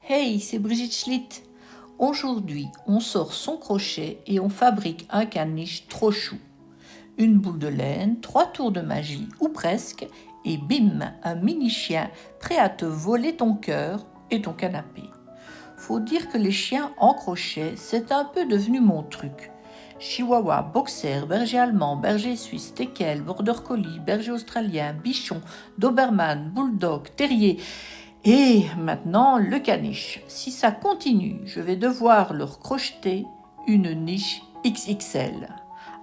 Hey, c'est Brigitte Schlitt. Aujourd'hui, on sort son crochet et on fabrique un caniche trop chou. Une boule de laine, 3 tours de magie, ou presque, et bim, un mini-chien prêt à te voler ton cœur et ton canapé. Faut dire que les chiens en crochet, c'est un peu devenu mon truc. Chihuahua, boxer, berger allemand, berger suisse, teckel, border collie, berger australien, bichon, doberman, bulldog, terrier. Et maintenant, le caniche. Si ça continue, je vais devoir leur crocheter une niche XXL.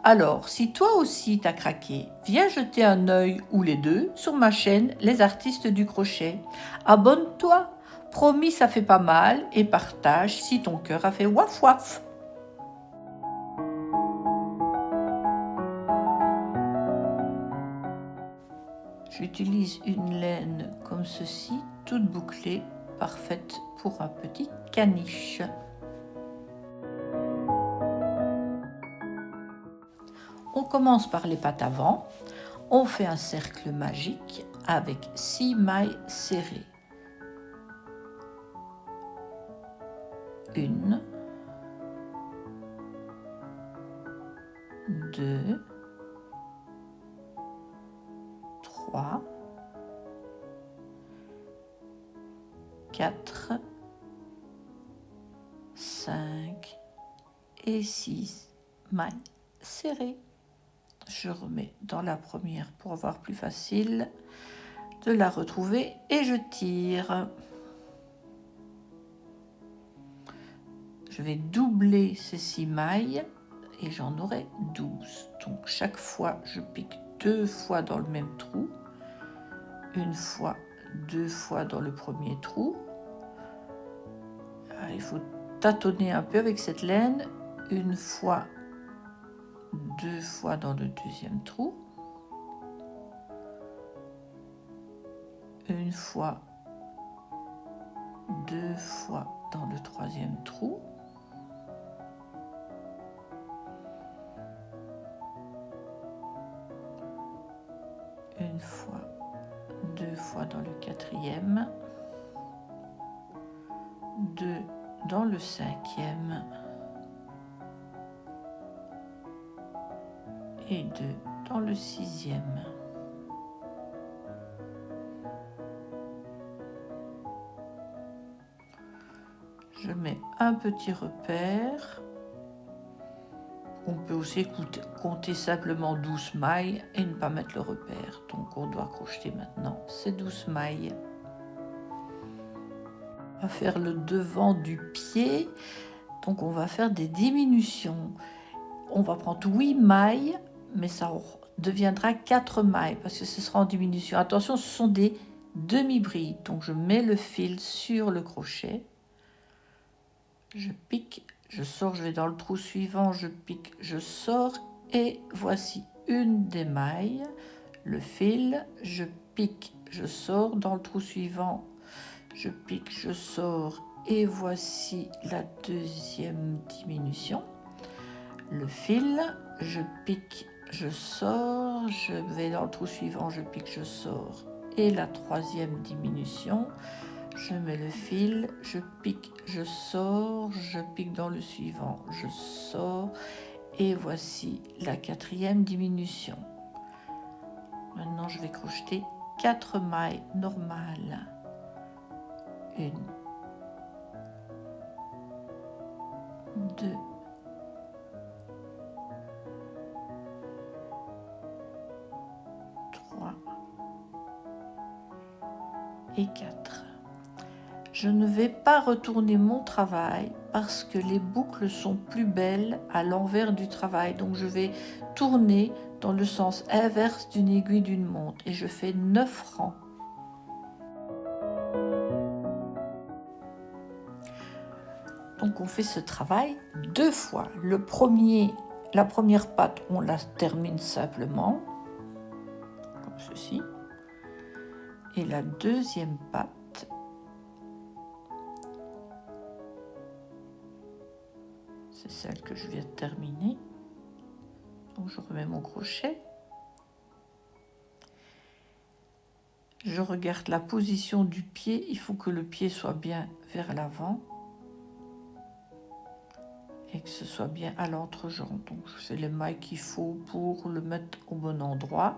Alors, si toi aussi t'as craqué, viens jeter un œil ou les deux sur ma chaîne Les Artistes du Crochet. Abonne-toi, promis ça fait pas mal, et partage si ton cœur a fait waf waf. J'utilise une laine comme ceci, toute bouclée, parfaite pour un petit caniche. On commence par les pattes avant. On fait un cercle magique avec 6 mailles serrées. 1, 2, 3, 4, 5 et 6 mailles serrées. Je remets dans la première pour avoir plus facile de la retrouver et je tire. Je vais doubler ces 6 mailles et j'en aurai 12. Donc chaque fois, je pique 2 fois dans le même trou, une fois, 2 fois dans le premier trou. Il faut tâtonner un peu avec cette laine, une fois, 2 fois dans le deuxième trou, une fois, 2 fois dans le troisième trou, une fois, 2 fois dans le quatrième, 2 dans le cinquième et 2 dans le sixième. Je mets un petit repère. On peut aussi compter simplement 12 mailles et ne pas mettre le repère. Donc on doit crocheter maintenant ces 12 mailles. On va faire le devant du pied. Donc on va faire des diminutions. On va prendre 8 mailles, mais ça deviendra 4 mailles parce que ce sera en diminution. Attention, ce sont des demi-brides. Donc je mets le fil sur le crochet. Je pique, je sors, je vais dans le trou suivant, je pique, je sors et voici une des mailles, le fil, je pique, je sors dans le trou suivant, je pique, je sors et voici la deuxième diminution. Le fil, je pique, je sors, je vais dans le trou suivant, je pique, je sors et la troisième diminution. Je mets le fil, je pique, je sors, je pique dans le suivant, je sors et voici la quatrième diminution. Maintenant, je vais crocheter 4 mailles normales. 1, 2, 3 et 4. Je ne vais pas retourner mon travail parce que les boucles sont plus belles à l'envers du travail. Donc je vais tourner dans le sens inverse d'une aiguille d'une montre et je fais 9 rangs. Donc on fait ce travail 2 fois. La première patte, on la termine simplement, comme ceci. Et la deuxième patte, c'est celle que je viens de terminer. Donc je remets mon crochet. Je regarde la position du pied, il faut que le pied soit bien vers l'avant et que ce soit bien à l'entrejambe. Donc je fais les mailles qu'il faut pour le mettre au bon endroit.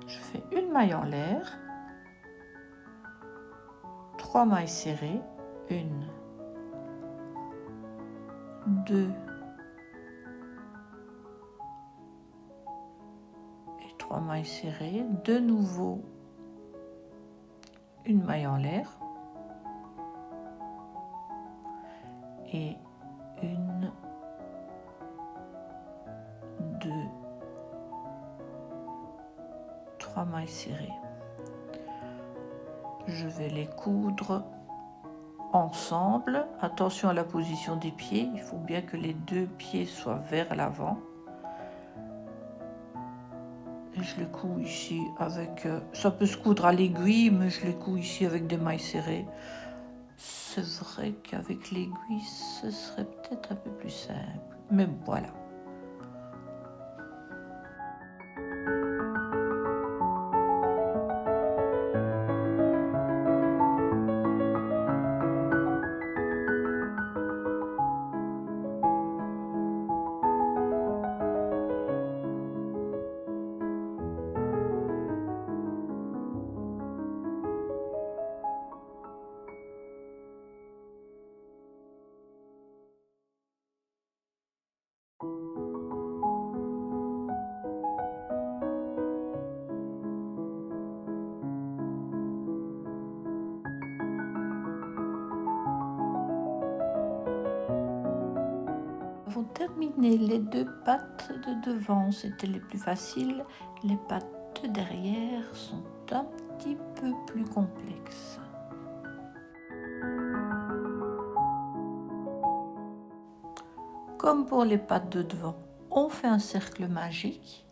Je fais une maille en l'air, 3 mailles serrées, 1, 2 et 3 mailles serrées, de nouveau une maille en l'air et 1, 2, 3 mailles serrées. Je vais les coudre ensemble. Attention à la position des pieds, il faut bien que les deux pieds soient vers l'avant. Et je les couds ici avec... ça peut se coudre à l'aiguille, mais je les couds ici avec des mailles serrées. C'est vrai qu'avec l'aiguille, ce serait peut-être un peu plus simple. Mais voilà. Nous avons terminé les 2 pattes de devant, c'était les plus faciles. Les pattes de derrière sont un petit peu plus complexes. Comme pour les pattes de devant, on fait un cercle magique.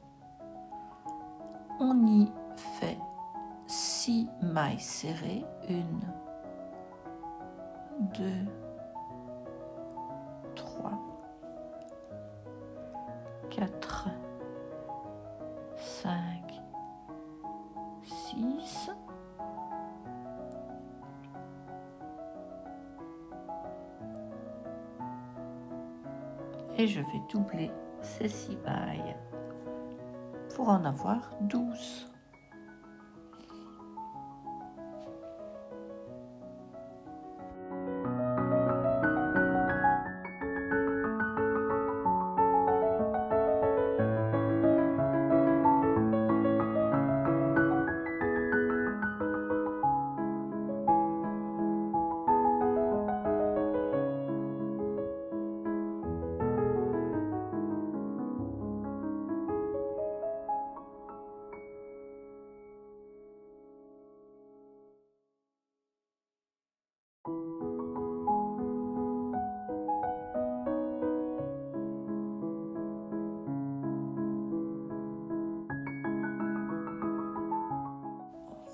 On y fait 6 mailles serrées, 1, 2, 3, 4, 5, 6. Et je vais doubler ces 6 mailles pour en avoir 12.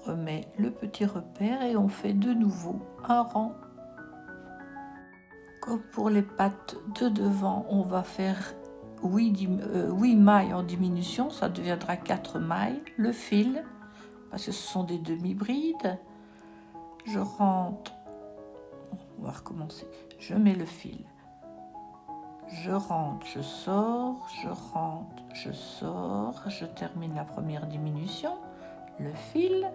On remet le petit repère et on fait de nouveau un rang. Comme pour les pattes de devant, on va faire 8 mailles en diminution, ça deviendra 4 mailles. Le fil, parce que ce sont des demi-brides, je rentre, on va recommencer, je mets le fil, je rentre, je sors, je rentre, je sors, je termine la première diminution, le fil,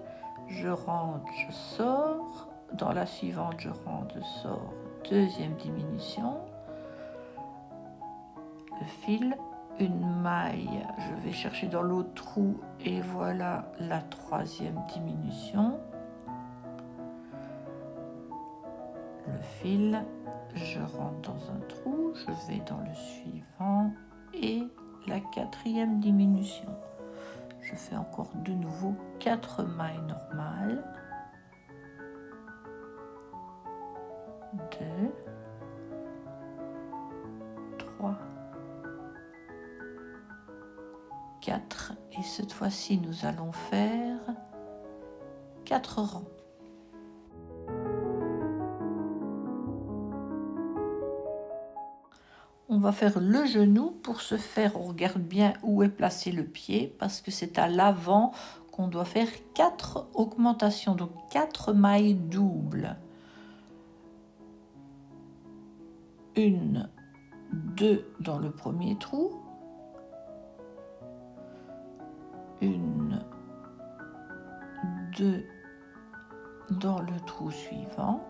je rentre, je sors, dans la suivante je rentre, je sors, deuxième diminution, le fil, une maille, je vais chercher dans l'autre trou et voilà la troisième diminution, le fil, je rentre dans un trou, je vais dans le suivant et la quatrième diminution. Je fais encore de nouveau 4 mailles normales, 2, 3, 4 et cette fois-ci nous allons faire 4 rangs. On va va faire le genou. Pour ce faire, on regarde bien où est placé le pied parce que c'est à l'avant qu'on doit faire 4 augmentations, donc 4 mailles doubles. 1, 2 dans le premier trou, 1, 2 dans le trou suivant,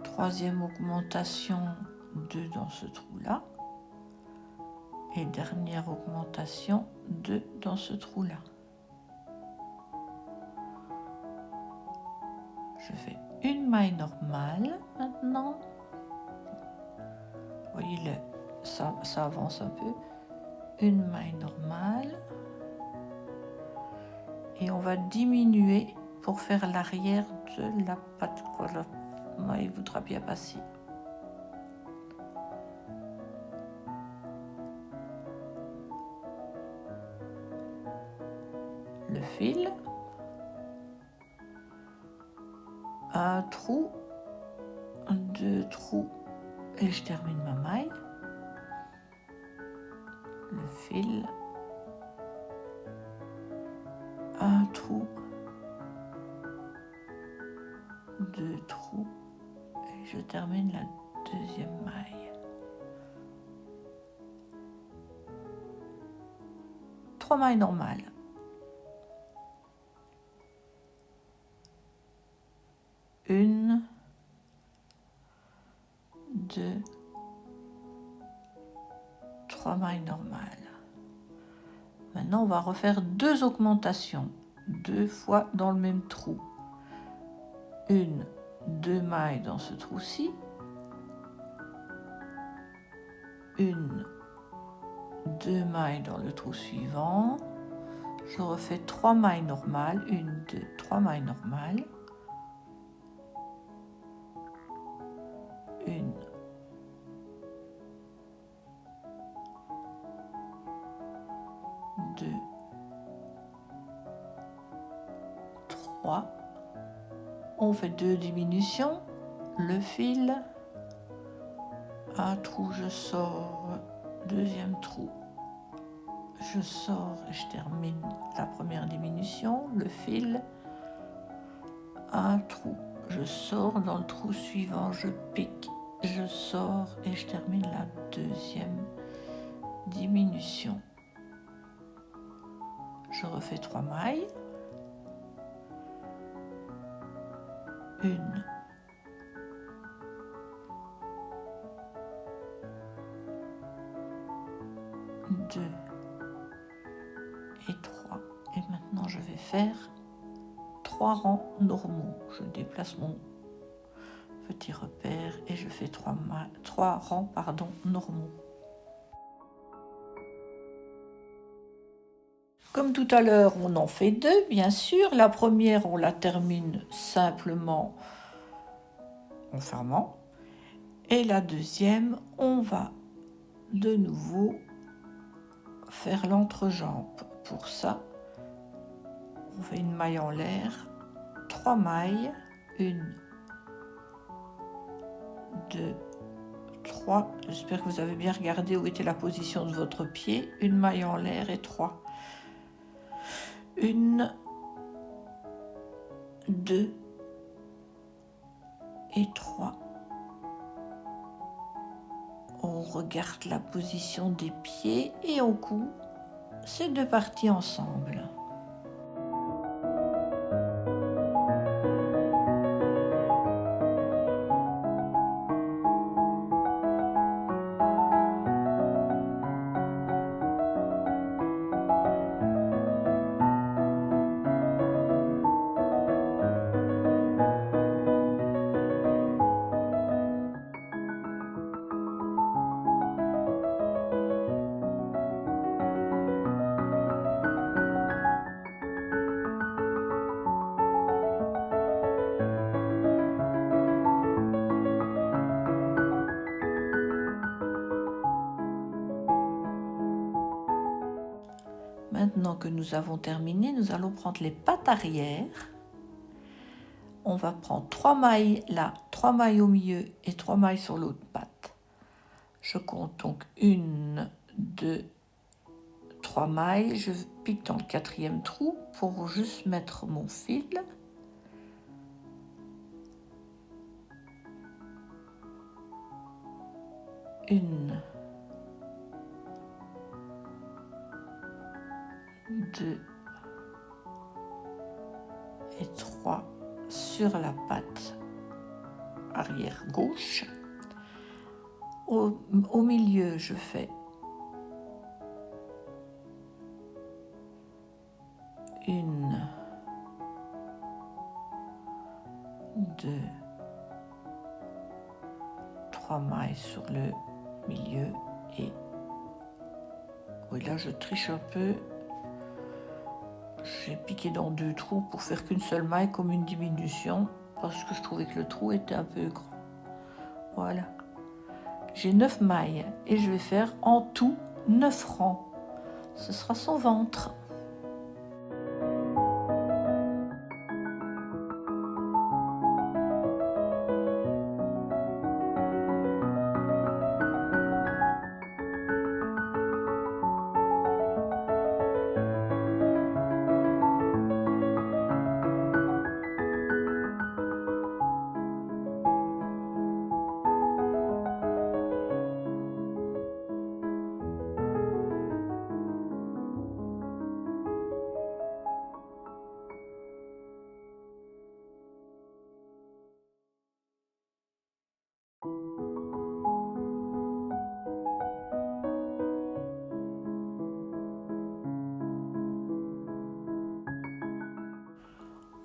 troisième augmentation, 2 dans ce trou-là, et dernière augmentation, 2 dans ce trou-là. Je fais une maille normale maintenant. Vous voyez, ça avance un peu. Une maille normale. Et on va diminuer pour faire l'arrière de la patte. Voilà. Il voudra bien passer. Le fil. Un trou. 2 trous. Et je termine ma maille. Le fil. Un trou. 2 trous. Et je termine la deuxième maille. 3 mailles normales. 1, 2, 3 mailles normales. Maintenant, on va refaire 2 augmentations, 2 fois dans le même trou. 1, 2 mailles dans ce trou-ci. 1, 2 mailles dans le trou suivant. Je refais 3 mailles normales. 1, 2, 3 mailles normales. 1, 2, 3. On fait 2 diminutions. Le fil. Un trou, je sors. Deuxième trou. Je sors et je termine la première diminution. Le fil. Un trou. Je sors dans le trou suivant. Je pique. Je sors et je termine la deuxième diminution. Je refais 3 mailles. 1, 2 et 3. Et maintenant, je vais faire 3 rangs normaux. Je déplace mon petit repère et je fais 3 rangs normaux. Comme tout à l'heure, on en fait 2, bien sûr. La première, on la termine simplement en fermant. Et la deuxième, on va de nouveau faire l'entrejambe. Pour ça, on fait une maille en l'air, 3 mailles, 1, 2, 3. J'espère que vous avez bien regardé où était la position de votre pied. Une maille en l'air et 3. 1, 2 et 3. On regarde la position des pieds et on coud ces 2 parties ensemble. Maintenant que nous avons terminé, nous allons prendre les pattes arrière on va prendre 3 mailles là, 3 mailles au milieu et 3 mailles sur l'autre patte. Je compte donc 1, 2, 3 mailles, je pique dans le 4e trou pour juste mettre mon fil. Une, 2 et 3 sur la patte arrière gauche. Au milieu, je fais une, 2, 3 mailles sur le milieu et oui, là je triche un peu. J'ai piqué dans 2 trous pour faire qu'une seule maille comme une diminution parce que je trouvais que le trou était un peu grand. Voilà. J'ai 9 mailles et je vais faire en tout 9 rangs. Ce sera son ventre.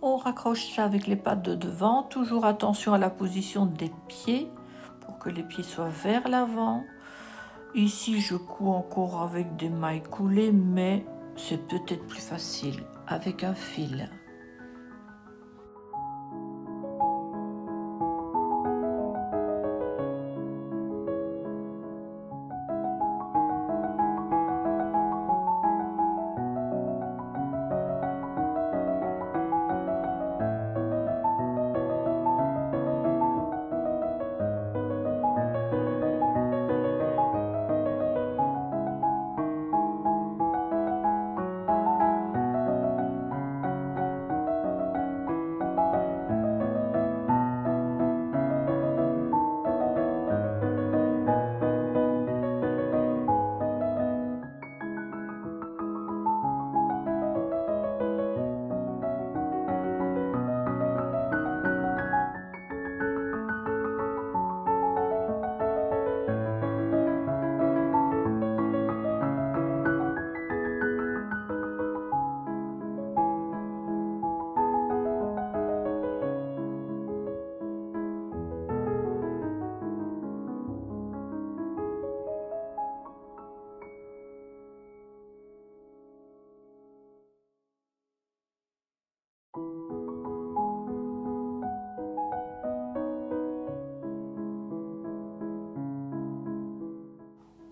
On raccroche ça avec les pattes de devant, toujours attention à la position des pieds pour que les pieds soient vers l'avant. Ici, je couds encore avec des mailles coulées, mais c'est peut-être plus facile avec un fil.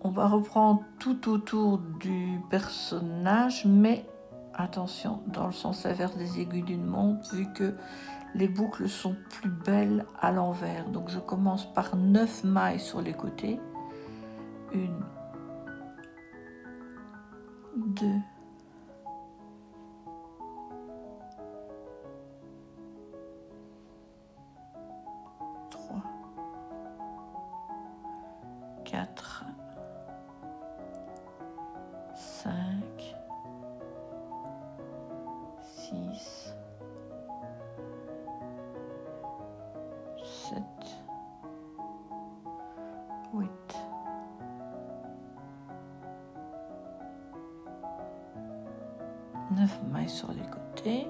On va reprendre tout autour du personnage, mais attention, dans le sens inverse des aiguilles d'une montre, vu que les boucles sont plus belles à l'envers. Donc je commence par 9 mailles sur les côtés. 1, 2, 3, 4, 5, 6, 7, 8, 9 mailles sur les côtés.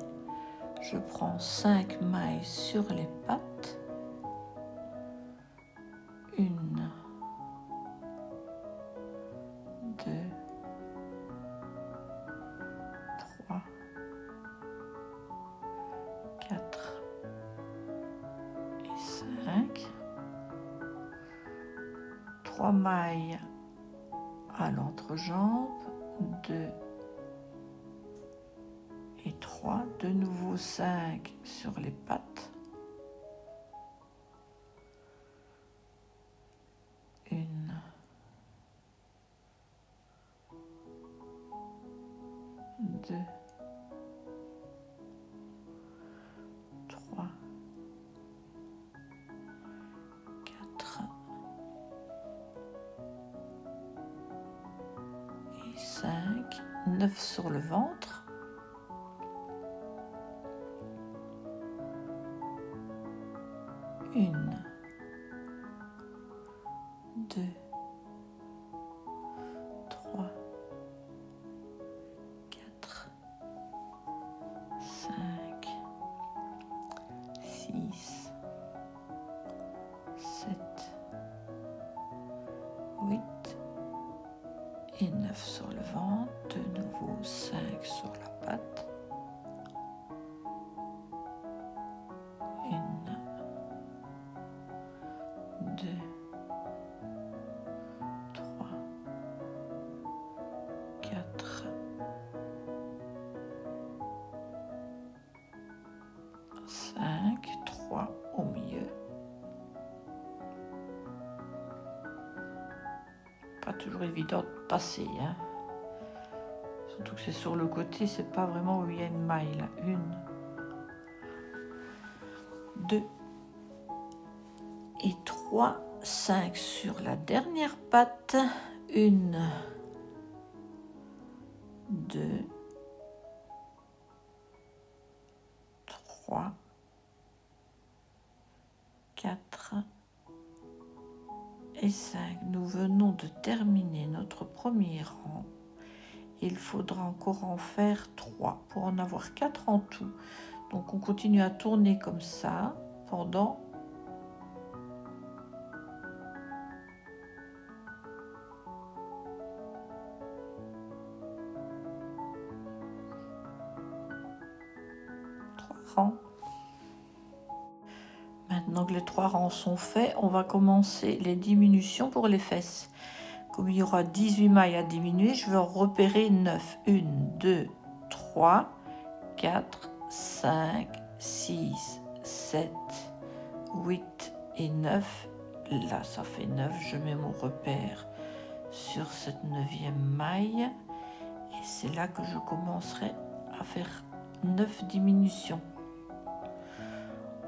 Je prends 5 mailles sur les pattes. 1, 2, 3, 4 et 5. 3 mailles à l'entrejambe, 2 et 3, de nouveau 5 sur les pattes. 9 sur le ventre. Une, 2, 3, 4, 5, 6, 7, 8 et 9 sur le ventre. De nouveau 5 sur la patte. Une, 2, 3, 4, 5, 3 au milieu. Pas toujours évident de passer, hein. Surtout que c'est sur le côté, c'est pas vraiment où il y a une maille là. Une, 2 et 3, 5 sur la dernière patte. Une, 2, 3, 4 et 5. Nous venons de terminer notre premier rang. Il faudra encore en faire 3 pour en avoir 4 en tout. Donc on continue à tourner comme ça pendant 3 rangs. Maintenant que les 3 rangs sont faits, on va commencer les diminutions pour les fesses. Comme il y aura 18 mailles à diminuer, je vais en repérer 9. 1, 2, 3, 4, 5, 6, 7, 8 et 9. Là, ça fait 9. Je mets mon repère sur cette 9e maille. Et c'est là que je commencerai à faire 9 diminutions.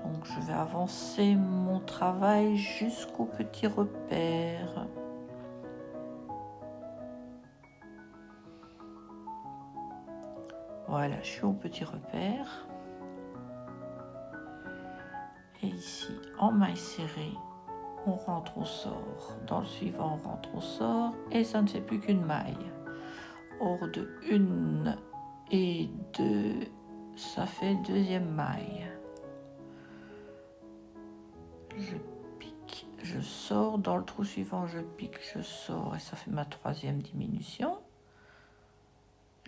Donc, je vais avancer mon travail jusqu'au petit repère. Voilà, je suis au petit repère. Et ici, en maille serrée, on rentre au sort. Dans le suivant, on rentre au sort. Et ça ne fait plus qu'une maille. Hors de 1 et 2, ça fait 2e maille. Je pique, je sors. Dans le trou suivant, je pique, je sors. Et ça fait ma 3e diminution.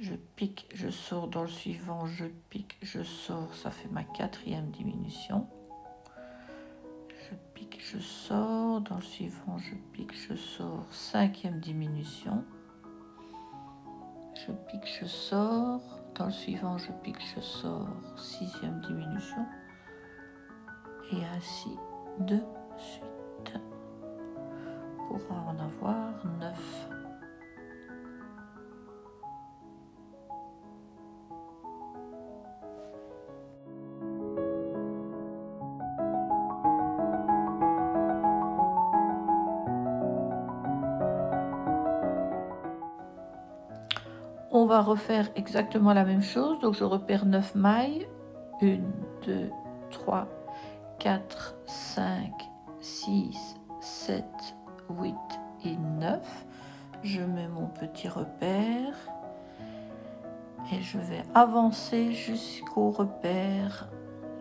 Je pique, je sors dans le suivant, je pique, je sors, ça fait ma 4e diminution. Je pique, je sors, dans le suivant, je pique, je sors, 5e diminution. Je pique, je sors, dans le suivant, je pique, je sors, 6e diminution. Et ainsi de suite, pour en avoir 9. On va refaire exactement la même chose. Donc je repère 9 mailles. 1, 2, 3, 4, 5, 6, 7, 8 et 9. Je mets mon petit repère et je vais avancer jusqu'au repère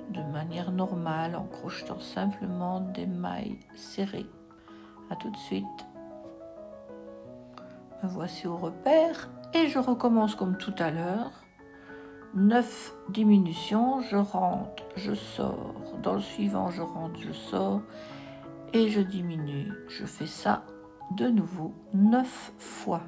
de manière normale en crochetant simplement des mailles serrées. A tout de suite. Me voici au repère et je recommence comme tout à l'heure. 9 diminutions, je rentre, je sors. Dans le suivant, je rentre, je sors et je diminue. Je fais ça de nouveau 9 fois.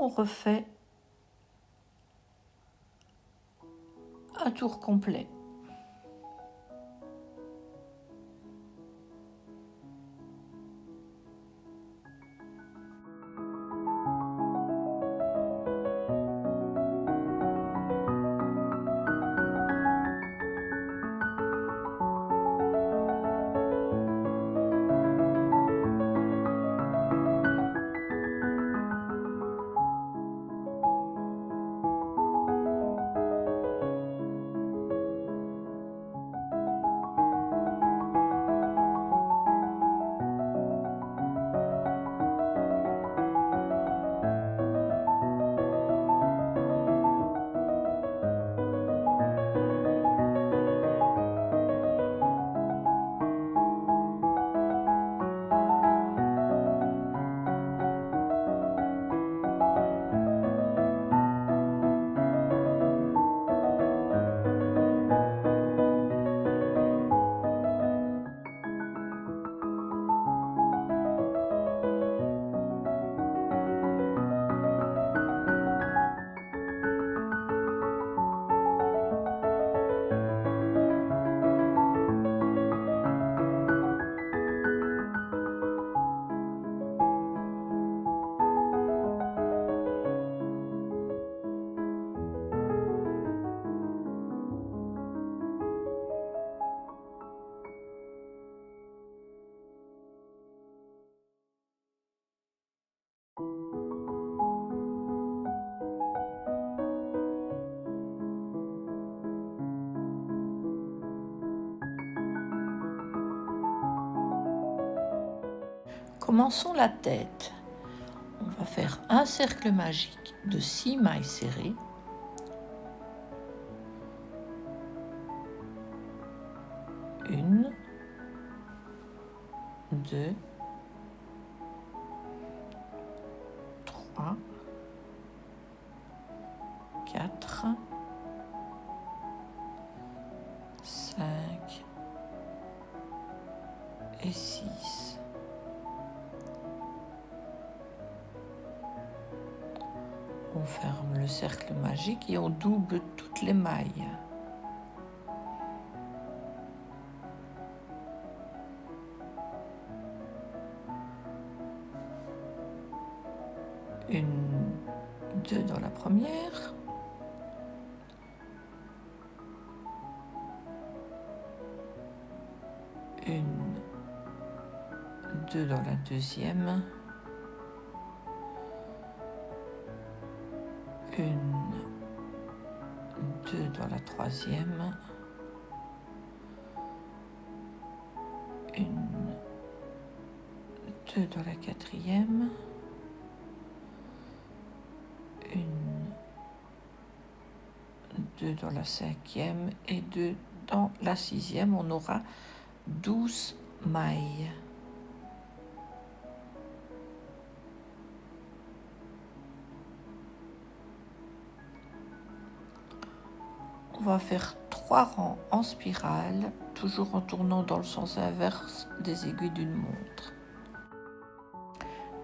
on refait un tour complet. Commençons la tête. On va faire un cercle magique de 6 mailles serrées. Une, deux, trois, quatre, 5 et 6. On ferme le cercle magique et on double toutes les mailles. Une, deux dans la première. Une, deux dans la deuxième. Une, deux dans la troisième. Une, deux dans la quatrième. Une, deux dans la cinquième et deux dans la sixième. On aura 12 mailles. On va faire 3 rangs en spirale, toujours en tournant dans le sens inverse des aiguilles d'une montre.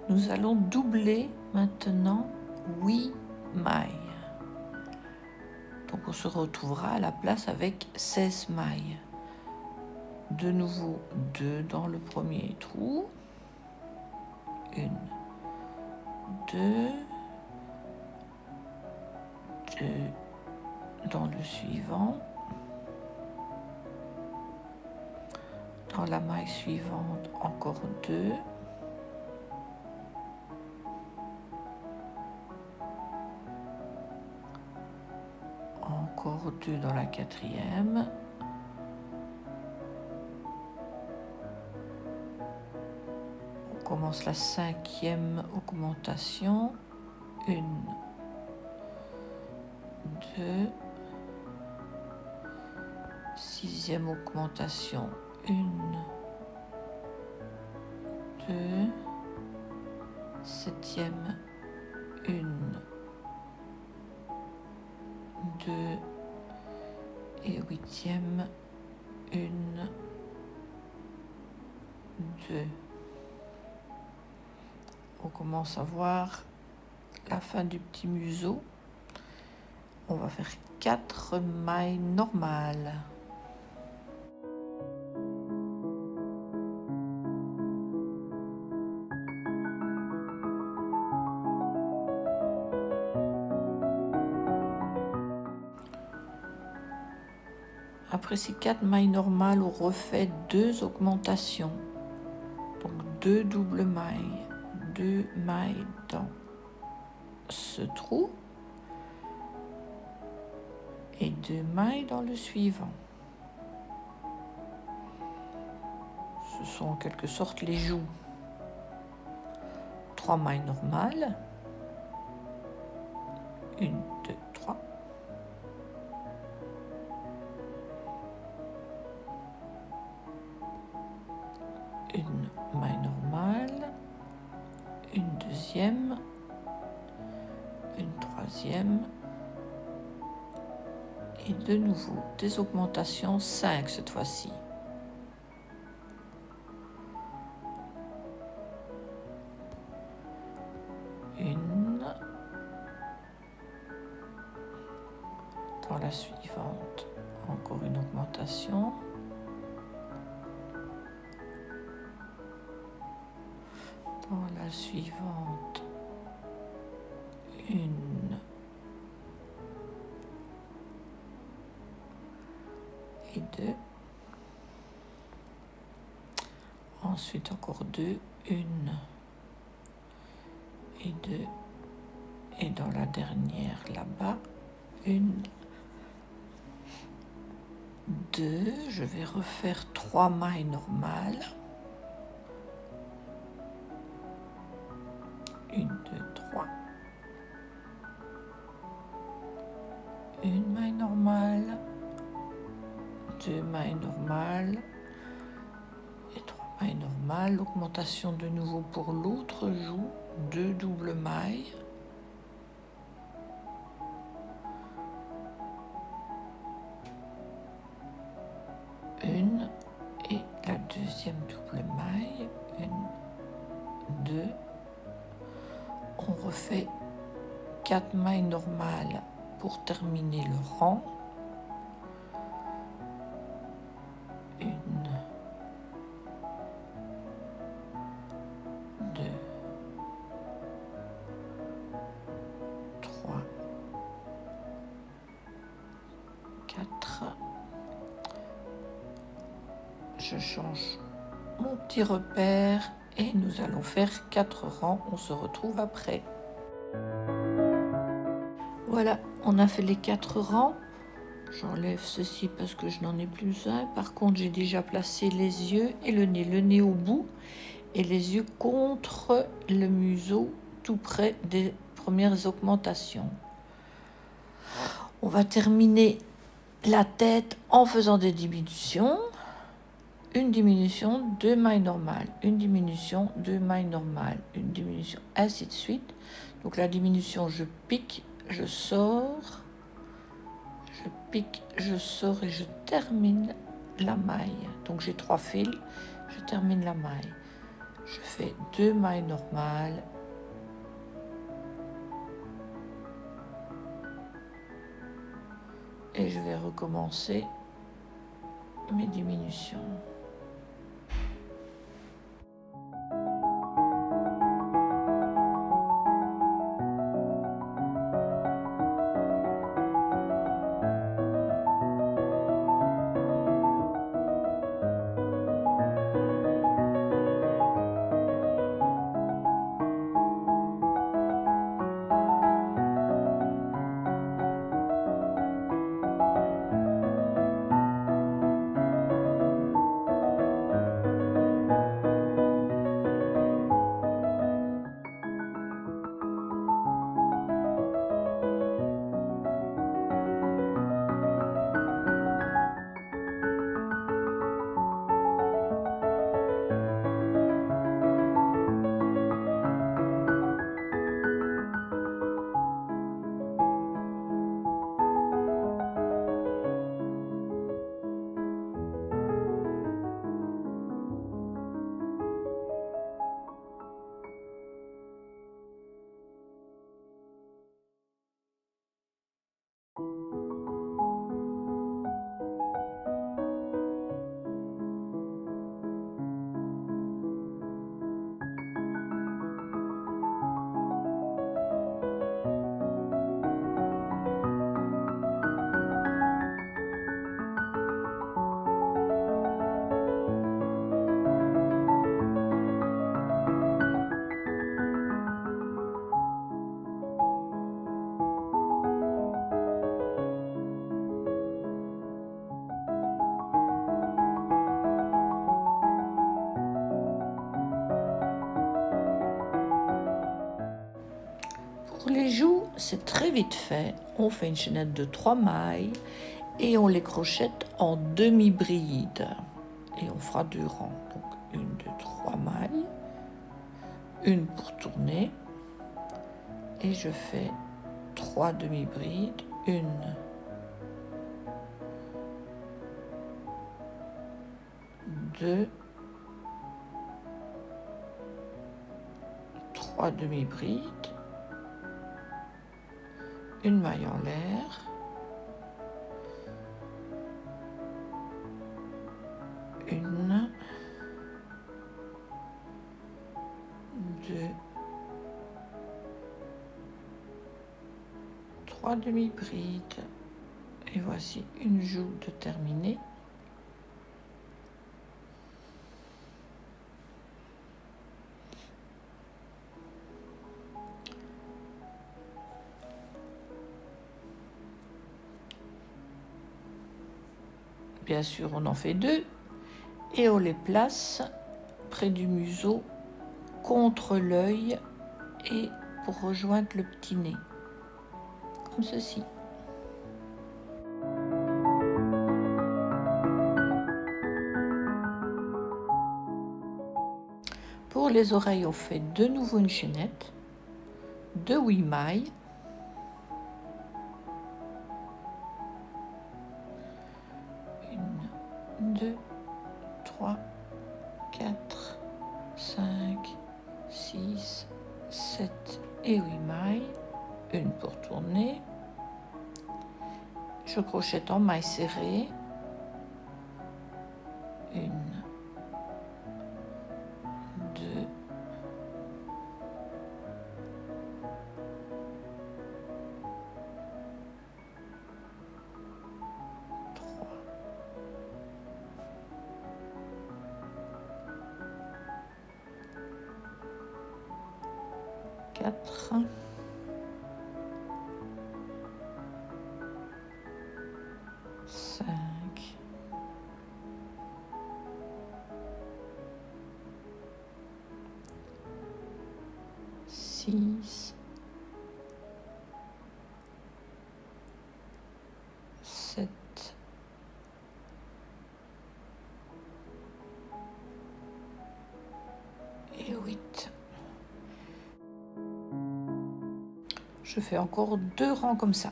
Nous allons doubler maintenant 8 mailles. Donc on se retrouvera à la place avec 16 mailles. De nouveau 2 dans le premier trou. 1, 2, 2 dans le suivant. Dans la maille suivante, encore 2. Encore 2 dans la quatrième. On commence la 5e augmentation. 1, 2, 6e augmentation. 1, 2, 7e, 1, 2 et 8e, 1, 2. On commence à voir la fin du petit museau. On va faire 4 mailles normales. Après ces 4 mailles normales, on refait 2 augmentations. Donc 2 doubles mailles, 2 mailles dans ce trou et 2 mailles dans le suivant. Ce sont en quelque sorte les joues. 3 mailles normales. 1, 2, 3. Une maille normale, une deuxième, une troisième et de nouveau des augmentations 5 cette fois-ci. Une, dans la suivante, encore une augmentation. Dans la suivante, une et 2. Ensuite encore 2, 1 et 2. Et dans la dernière là-bas, 1, 2. Je vais refaire 3 mailles normales. 1, 2, 3. Une maille normale, 2 mailles normales et 3 mailles normales. L'augmentation de nouveau pour l'autre joue, 2 doubles mailles. Une et la deuxième double maille, 1, 2. On refait 4 mailles normales pour terminer le rang. 1, 2, 3, 4. Je change mon petit repère et nous allons faire 4 rangs. On se retrouve après. Voilà, on a fait les 4 rangs. J'enlève ceci parce que je n'en ai plus besoin. Par contre, j'ai déjà placé les yeux et le nez au bout et les yeux contre le museau, tout près des premières augmentations. On va terminer la tête en faisant des diminutions. Une diminution, 2 mailles normales, une diminution, 2 mailles normales, une diminution, ainsi de suite. Donc la diminution, je pique, je sors, je pique, je sors et je termine la maille. Donc j'ai 3 fils, je termine la maille. Je fais 2 mailles normales. Et je vais recommencer mes diminutions. Pour les joues, c'est très vite fait. On fait une chaînette de 3 mailles et on les crochette en demi-bride. Et on fera 2 rangs. Donc 1, 2, 3 mailles. Une pour tourner. Et je fais 3 demi-brides. 1, 2, 3 demi-brides. Une maille en l'air. Une, 2, 3 demi-brides. Et voici une joue de terminée. Bien sûr, on en fait 2 et on les place près du museau, contre l'œil et pour rejoindre le petit nez, comme ceci. Pour les oreilles, on fait de nouveau une chaînette de 8 mailles. Une, 2, 3, 4, 5, 6, 7 et 8 mailles. Une pour tourner. Je crochette en maille serrée. Une, 2, 3, 4, 5, 6, 7, 8. Je fais encore 2 rangs comme ça.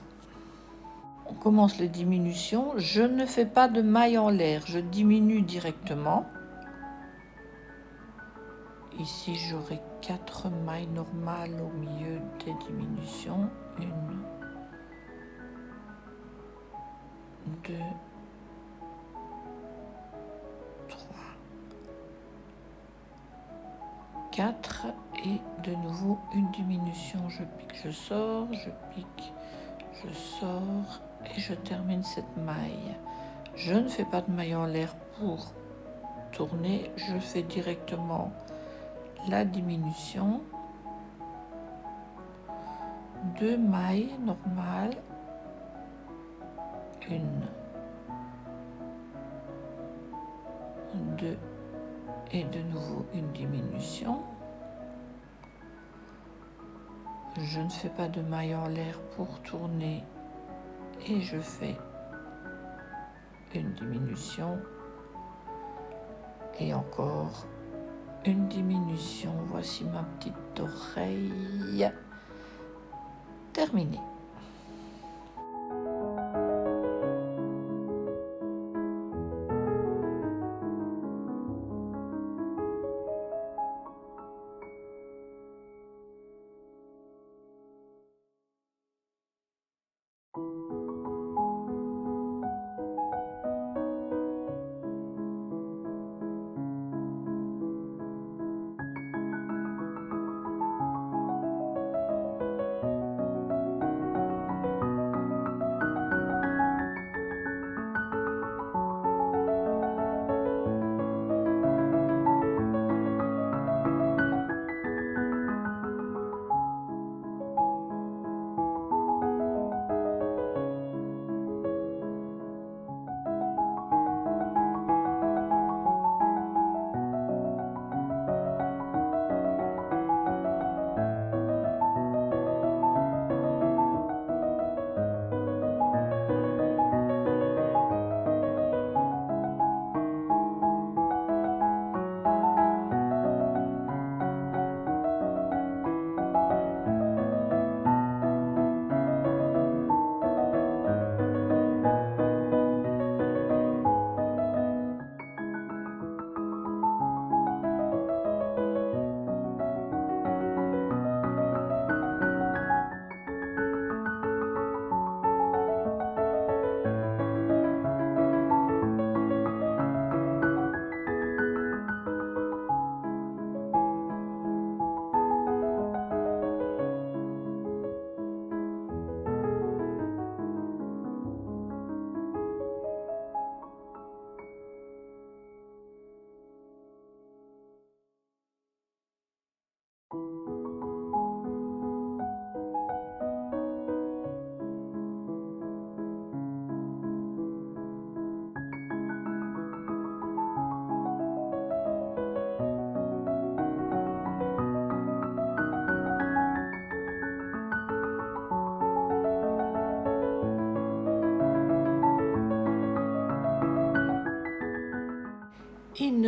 On commence les diminutions. Je ne fais pas de maille en l'air, je diminue directement. Ici, j'aurai 4 mailles normales au milieu des diminutions. 1, 2, 3, 4 et de nouveau une diminution. Je pique, je sors, je pique, je sors et je termine cette maille. Je ne fais pas de maille en l'air pour tourner, je fais directement la diminution. 2 mailles normales, 1, 2 et de nouveau une diminution. Je ne fais pas de maille en l'air pour tourner et je fais une diminution et encore une diminution. Voici ma petite oreille terminée.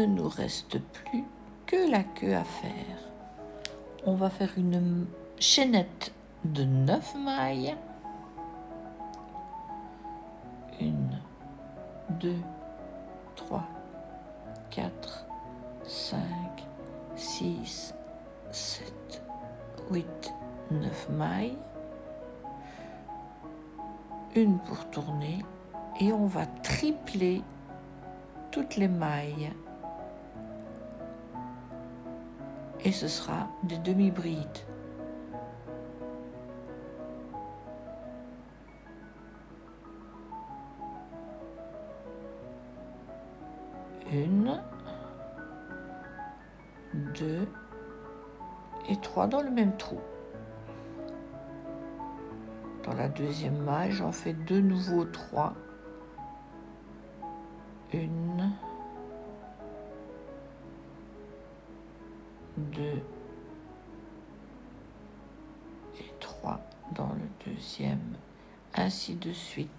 ne nous reste plus que la queue à faire. On va faire une chaînette de 9 mailles. 1, 2, 3, 4, 5, 6, 7, 8, 9 mailles. Une pour tourner et on va tripler toutes les mailles. Et ce sera des demi-brides. Une, 2 et 3 dans le même trou. Dans la deuxième maille, j'en fais de nouveau 3. 1, 2 et 3 dans le deuxième, ainsi de suite.